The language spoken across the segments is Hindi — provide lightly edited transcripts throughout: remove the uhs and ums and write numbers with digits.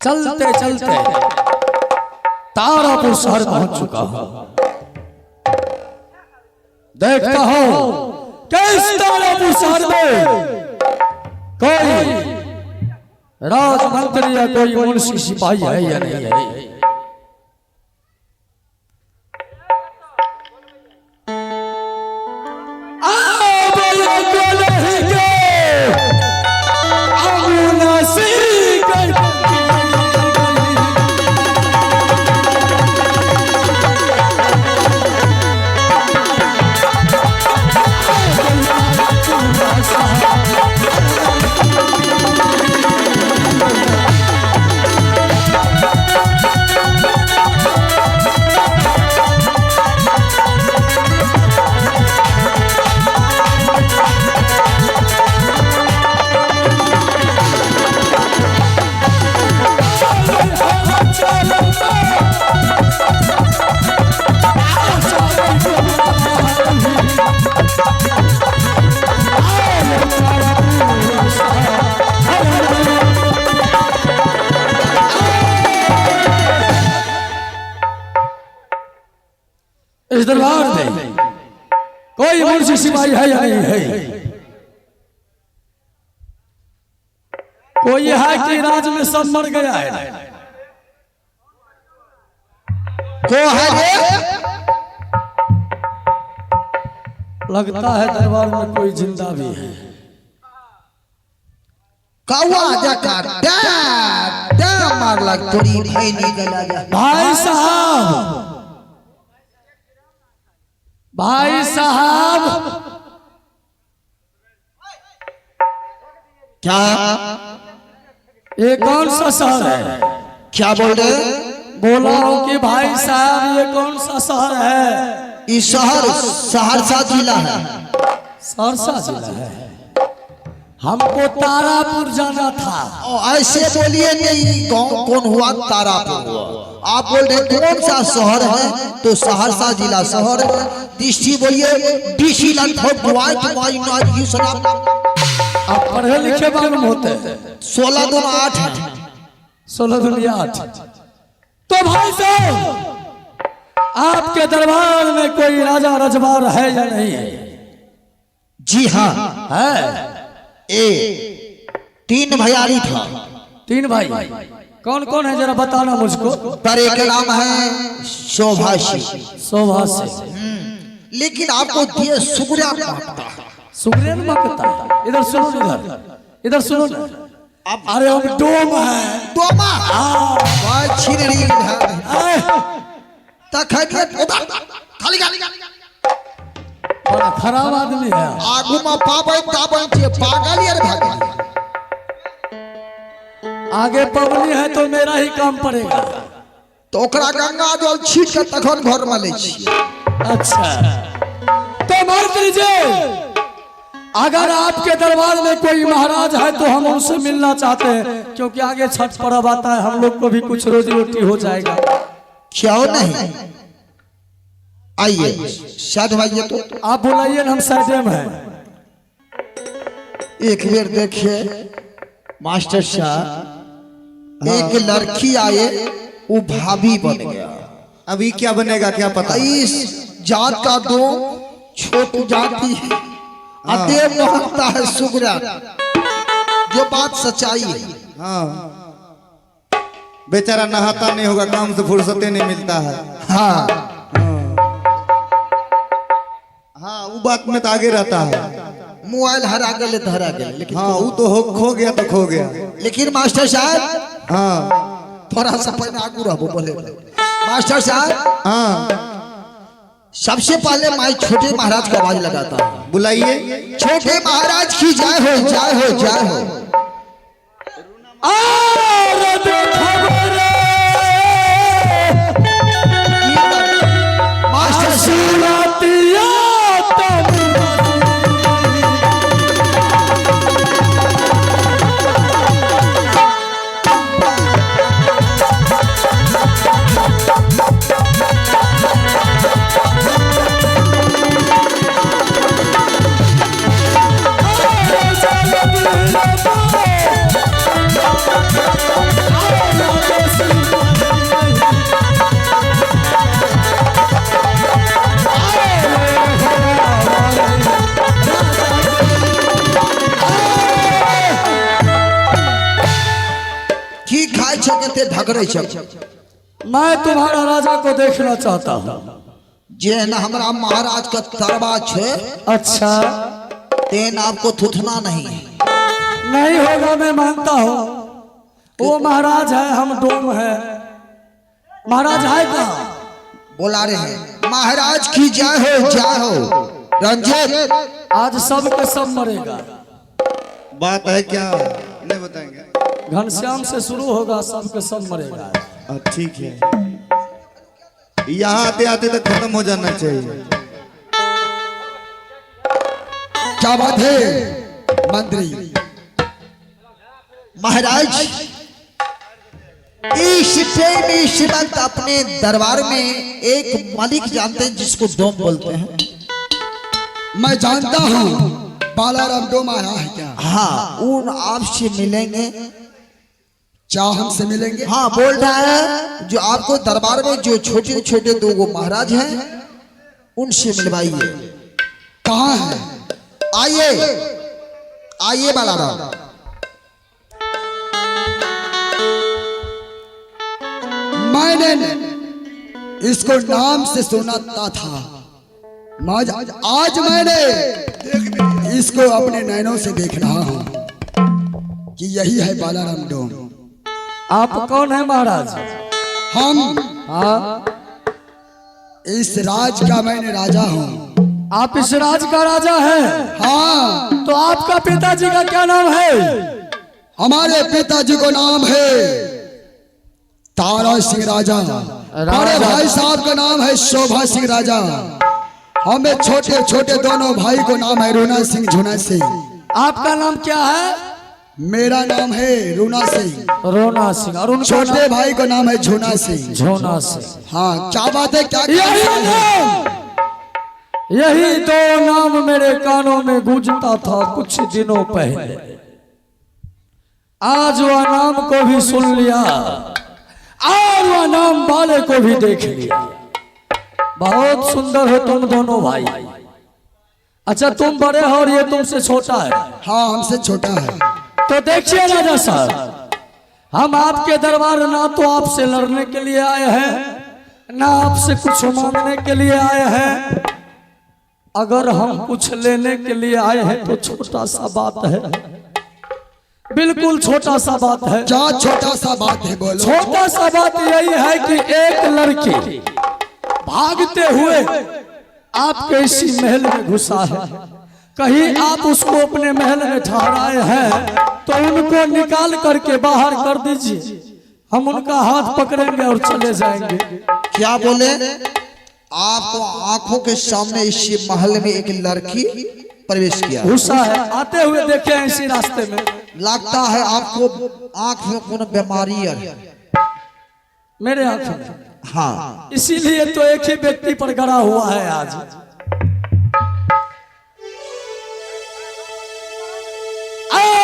चलते चलते तारापुर शहर पहुंच चुका हूं। देखता हूं किस तारापुर शहर में कोई राजमंत्री या कोई मुंशी सिपाही है या नहीं है। इस दरबार में कोई मुंशी सिपाही है या नहीं है। कोई है कि राज में सब मर गया है। को है लगता है दरबार में कोई जिंदा भी है। भाई साहब, भाई साहब, क्या ये कौन सा शहर है? क्या बोल रहे? बोला हूं कि भाई साहब ये कौन सा शहर है? ये शहर सहरसा जिला है। सहरसा जिला है। हमको तारापुर जाना था। ऐसे बोलिए नहीं, कौन हुआ तारापुर हुआ। आप बोल रहे कौन सा शहर है? तो सहरसा जिला शहर है। दृष्टि बोलिए डीसी आप पढ़े लिखे मालूम होते हैं। 16 दूनी 8 है। 16 दूनी 8। तो भाई साहब आपके दरबार में कोई राजा रजवार है या नहीं है? जी हाँ है। 3 भैयारी था। 3 भाई कौन कौन है जरा बताना मुझको। पर एक नाम है शोभाशी। शोभाशी। लेकिन आपको दिए सुग्रिया मांगता है। सुग्रिया मांगता है। इधर सुनो, इधर सुनो ना। अरे हम डोम है। डोमा भाई छिनरी है। खाली बड़ा खराब आदमी है। आगू में पागल यार भाग। आगे पबनी है तो मेरा ही काम पड़ेगा। तो ओकरा गंगा जल छीट के तखन घर में ले छी। अच्छा तो मंत्री जी, अगर आपके दरबार में कोई महाराज है तो हम उनसे मिलना चाहते हैं, क्योंकि आगे छठ पर्व आता है, हम लोग को भी कुछ रोजी रोटी हो जाएगा। क्यों नहीं, आइए शायद भाई। तो आप बुलाइए, हम साइड में हैं। एक बार देखिए मास्टर साहब, एक लड़की आए वो भाभी बन गया। अभी क्या बनेगा क्या पता। इस जात का दो छोटी जाति अदेव मांगता है सुग्रिया, जो बात सच्चाई है। हाँ बेचारा नहाता नहीं होगा, काम से फुर्सते नहीं मिलता है। हाँ हाँ वो बात में तो आगे रहता है। मोबाइल हरा गए धरा गए। लेकिन हाँ वो तो खो गया तो खो गया। लेकिन मास्टर साहब हाँ थोड़ा सा पहले आगू रहो बोले। मास्टर साहब हाँ सबसे पहले मैं छोटे महाराज का आवाज लगाता हूँ। बुलाइए। छोटे महाराज की जय हो, जय हो, जय हो। मास्टर छकते ढकरे छक। मैं तुम्हारा राजा को देखना चाहता हूँ। जे न हमरा महाराज का तरबा छे, अच्छा तेन आपको थुथना नहीं। नहीं होगा, मैं मानता हूँ। वो महाराज है, हम डोम है। महाराज है कहाँ? बोला रहे हैं महाराज की जय हो रंजीत। आज सब के सब मरेगा। बात है क्या नहीं बताएंगे। घनश्याम से शुरू होगा, सब के सब मरेगा। ठीक है, यहाँ आते आते तक खत्म हो जाना चाहिए। क्या बात है मंत्री? महाराज इस वक्त अपने दरबार में एक मालिक जानते हैं जिसको डोम बोलते हैं। मैं जानता हूँ, बालाराम डोम आया है क्या? हाँ, उन आपसे मिलेंगे। क्या हमसे मिलेंगे? हाँ, बोल रहा है जो आपको दरबार में जो छोटे छोटे दो गो महाराज हैं उनसे मिलवाइए। कहाँ है? आइए आइए बालाराम। मैंने इसको नाम से सुना था, आज मैंने इसको अपने नैनों से देख रहा हूँ कि यही है बालाराम डोम। आप कौन है महाराज? हम हाँ, इस राज का मैंने राजा हूँ। आप इस राज का राजा हैं? हाँ। तो आपका पिताजी का क्या नाम है? हमारे पिताजी को नाम है तारा सिंह राजा। बड़े भाई साहब का नाम है शोभा सिंह राजा। हमें छोटे छोटे दोनों भाई को नाम है रूना सिंह, झुना सिंह। आपका नाम क्या है? मेरा नाम है रूना सिंह, रोना सिंह। और उनका छोटे भाई को नाम है झुना सिंह। झोना सिंह। हाँ, क्या बात है? क्या यही दो नाम मेरे कानों में गूंजता था कुछ दिनों पहले। आज वह नाम को भी सुन लिया और वह नाम वाले को भी देख लिया। बहुत सुंदर हो तुम दोनों भाई। अच्छा, तुम बड़े हो और ये तुमसे छोटा है? हाँ, हमसे छोटा है। तो देखिए राजा साहब, हम आपके दरबार ना तो आपसे लड़ने के लिए आए हैं, ना आपसे कुछ मांगने के लिए आए हैं। अगर हम कुछ लेने के लिए आए हैं तो छोटा सा बात है, बिल्कुल छोटा सा बात है। क्या छोटा सा बात है? बोलो। छोटा सा बात यही है कि एक लड़की भागते हुए आपके इसी महल में घुसा है। कहीं आप उसको अपने महल में ठहराए हैं तो उनको निकाल करके बाहर कर दीजिए। हम उनका हाथ पकड़ेंगे और चले जाएंगे। क्या बोले? आपको आंखों के सामने इसी महल में एक लड़की प्रवेश किया, घुसा है, आते हुए देखे हैं इसी रास्ते में। लगता है आपको आंख में कोनो बीमारी है। मेरे आंख में? हाँ, इसीलिए तो एक ही व्यक्ति पर गड़ा हुआ है आज।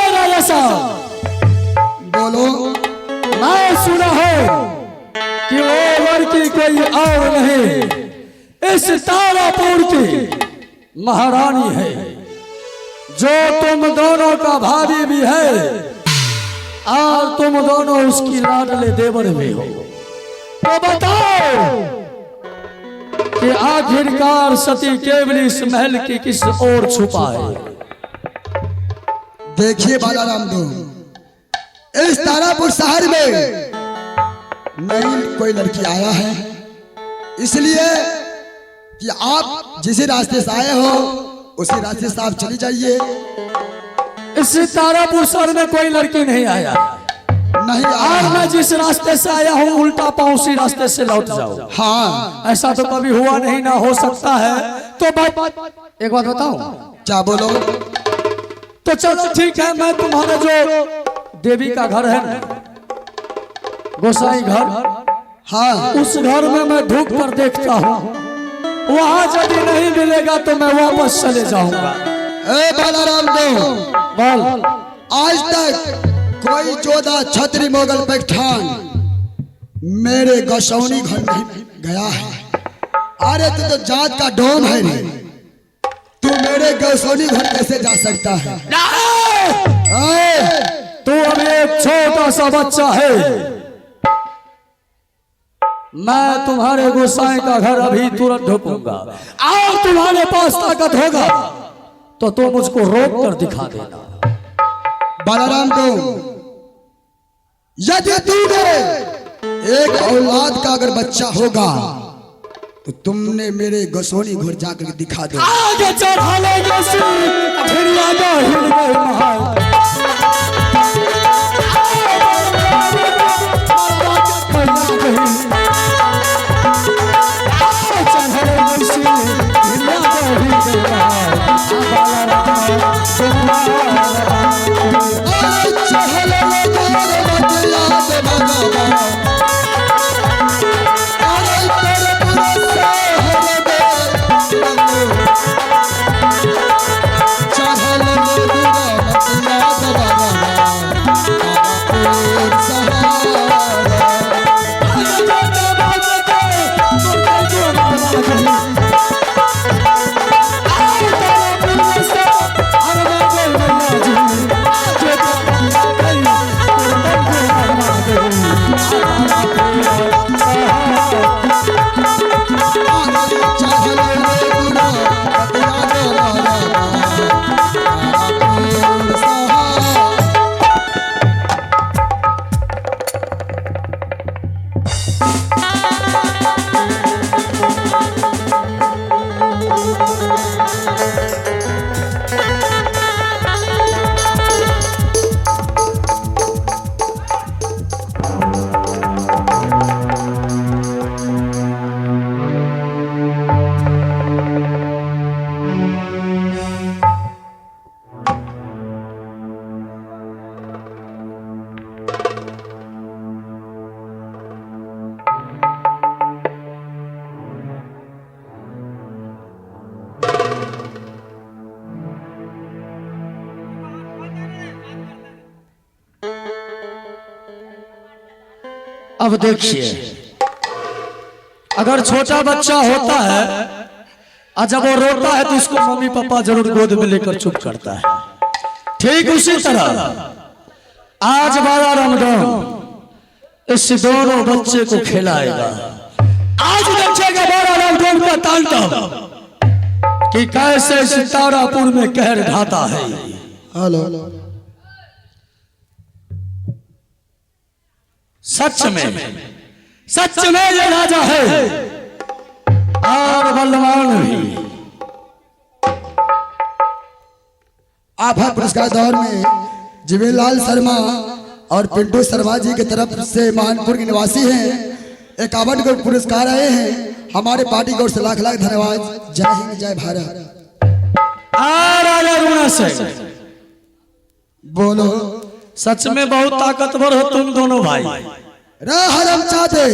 राजा साहब बोलो। मैं सुना है कि वो लड़की कोई और नहीं, इस तारापुर की महारानी है, जो तुम दोनों का भाभी भी है और तुम दोनों उसकी लाडले देवर भी हो। तो बताओ कि आखिरकार सती केवल इस महल की किस ओर छुपा है? देखिए बालाराम डोम, इस तारापुर शहर में नई कोई लड़की आया है, इसलिए कि आप जिस रास्ते से आए हो उसी रास्ते से आप चली जाइए। इस तारापुर शहर में कोई लड़की नहीं आया, नहीं और आया। मैं जिस रास्ते से आया हूँ उल्टा पाँव उसी रास्ते से लौट जाऊँ। हाँ, ऐसा तो कभी हुआ नहीं, ना हो सकता है। तो एक बात बताऊं? क्या? बोलो। तो चलो ठीक है, मैं तुम्हारे जो देवी का घर है ना, गोसाई घर, हाँ, उस घर में मैं ढूंढ कर देखता हूँ। वहां यदि नहीं मिलेगा तो मैं वापस चले जाऊंगा। ए बालाराम डोम, बोल। आज तक कोई जोधा छत्री मोगल पठान मेरे गौसौनी घर नहीं गया है। अरे तू तो जात का डोम है रे, तू मेरे गौसौनी घर कैसे जा सकता है? तू अभी एक छोटा सा बच्चा है, मैं तुम्हारे गोसाई का घर अभी तुरंत ढूंढूंगा और तुम्हारे पास ताकत होगा तो तुम मुझको रोक कर दिखा देना। बलराम को यदि तूने एक औलाद का अगर बच्चा होगा तो तुमने मेरे गोसोनी घर जाकर दिखा दो। आगे चढ़ा ले अब देखिए, अगर छोटा बच्चा होता है और जब वो रोता है तो इसको मम्मी पापा जरूर गोद में लेकर चुप करता है। ठीक उसी तरह आज 12 रमजान इस दोनों बच्चे को खिलाएगा। आज देखिएगा 12 रमजान का तांडव कि कैसे सितारापुर में कहर ढाता है। हेलो, सच में ये राजा है और बलवान भी। आभा पुरस्कार दौर में जीवेलाल शर्मा और पिंटू शर्मा जी की तरफ से मानपुर के निवासी हैं। 51 को पुरस्कार आए हैं। हमारे पार्टी की ओर से लाख लाख धन्यवाद। जय हिंद, जय भारत। राजा रुणा से बोलो, सच में बहुत ताकतवर हो तुम दोनों भाई। रे हरामजादे,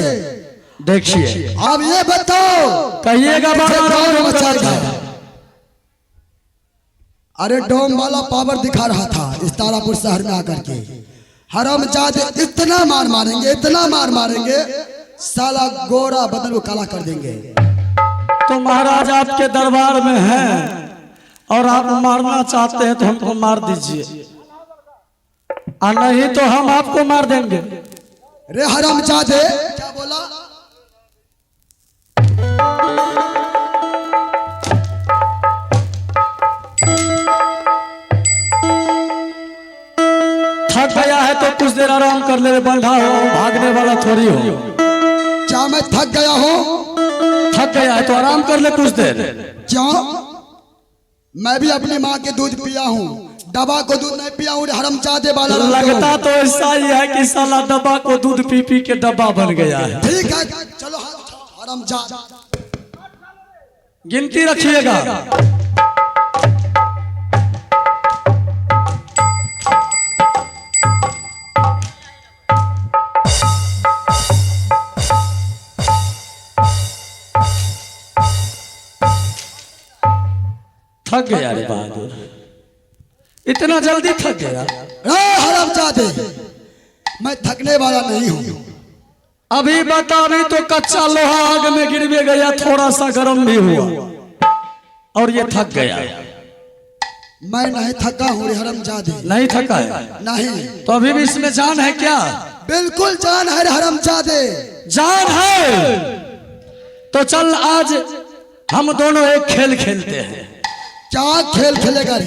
देखिए अब ये बताओ, कहिएगा डोम मचा था। अरे डोम वाला पावर दिखा रहा था इस तारापुर शहर में आकर के। हरामजादे इतना मार मारेंगे, इतना मार मारेंगे, साला गोरा बदल को काला कर देंगे। तो महाराज आपके दरबार में हैं और आप मारना चाहते हैं तो हमको मार दीजिए, और नहीं तो हम आपको मार देंगे। रे हरामजादे, क्या बोला? थक गया है तो कुछ देर आराम कर ले, बंधा हो, भागने वाला थोड़ी हो। क्या मैं थक गया हूँ? थक गया है तो आराम कर ले कुछ देर। क्यों? मैं भी अपनी माँ के दूध पिया हूँ, दवा को दूध नहीं पिया हूँ। हरामजादे वाला लगता तो ऐसा ही है कि साला दवा को दूध पी पी के डब्बा बन गया है। ठीक है, चलो हरामजादा, गिनती रखिएगा। थक गया रे बहादुर, इतना जल्दी थक गया? हरामजादे, मैं थकने वाला नहीं हूँ। अभी बता, नहीं तो कच्चा लोहा आग में गिर भी गया, थोड़ा सा गर्म भी हुआ और ये थक गया। मैं नहीं थका हूँ रे हरामजादे। नहीं थका है? नहीं। तो अभी भी इसमें जान है क्या? बिल्कुल जान है रे हरामजादे। जान है तो चल आज हम दोनों एक खेल खेलते हैं। क्या खेल खेलेगा रे?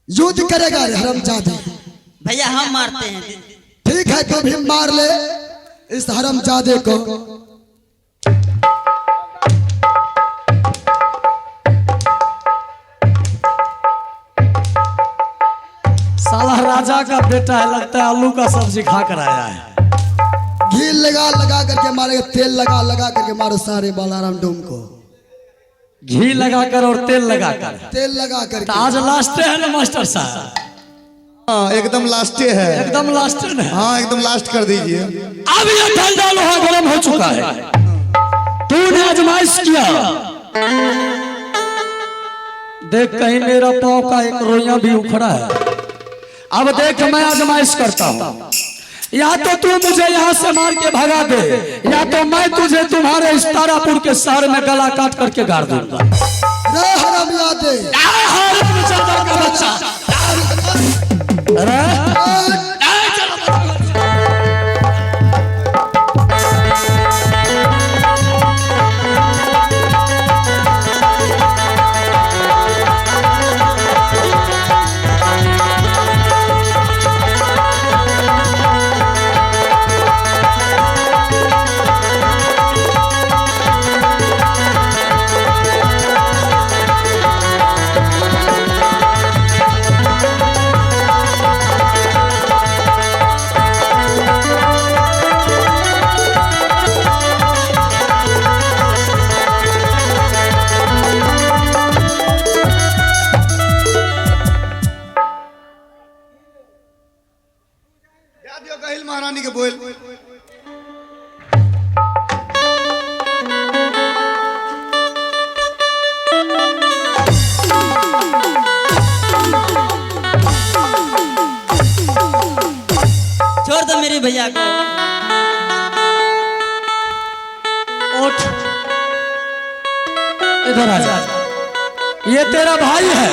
युद्ध करेगा रे हरामजादे? भैया हम मारते हैं। ठीक है तू भी मार ले इस हरामजादे को। साला राजा का बेटा है, लगता है आलू का सब्जी खा कर आया है। घी लगा लगा करके मारेगा, तेल लगा लगा करके मारो सारे बालाराम डोम को। घी लगाकर और तेल लगाकर। तेल लगा तो करके। आज लास्ट है ना मास्टर साहब? हाँ एकदम लास्ट है। एकदम लास्ट है। हाँ एकदम लास्ट कर दीजिए। अब ये ठंडा लोहा गर्म हो चुका है। तूने आजमाइश किया, देख कहीं मेरा पाँव का एक रोइया भी उखड़ा है। अब देख मैं आजमाइश करता हूँ, या तो तू मुझे यहाँ से मार के भगा दे, या तो मैं तुझे तुम्हारे इस तारापुर के शहर में गला काट करके गाड़ दूंगा। रे हरामजादे! का बच्चा कहिल महारानी के बोल। छोड़ दो मेरे भैया को। उठ, इधर आ जा। ये तेरा भाई है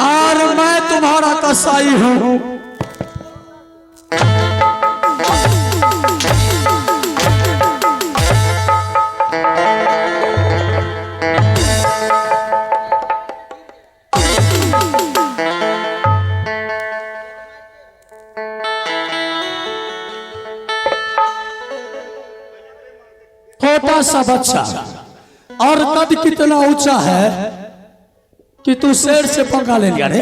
और मैं तुम्हारा कसाई हूँ। छोटा सा बच्चा और कद कितना ऊंचा है कि तू शेर से पंगा ले लिया रे।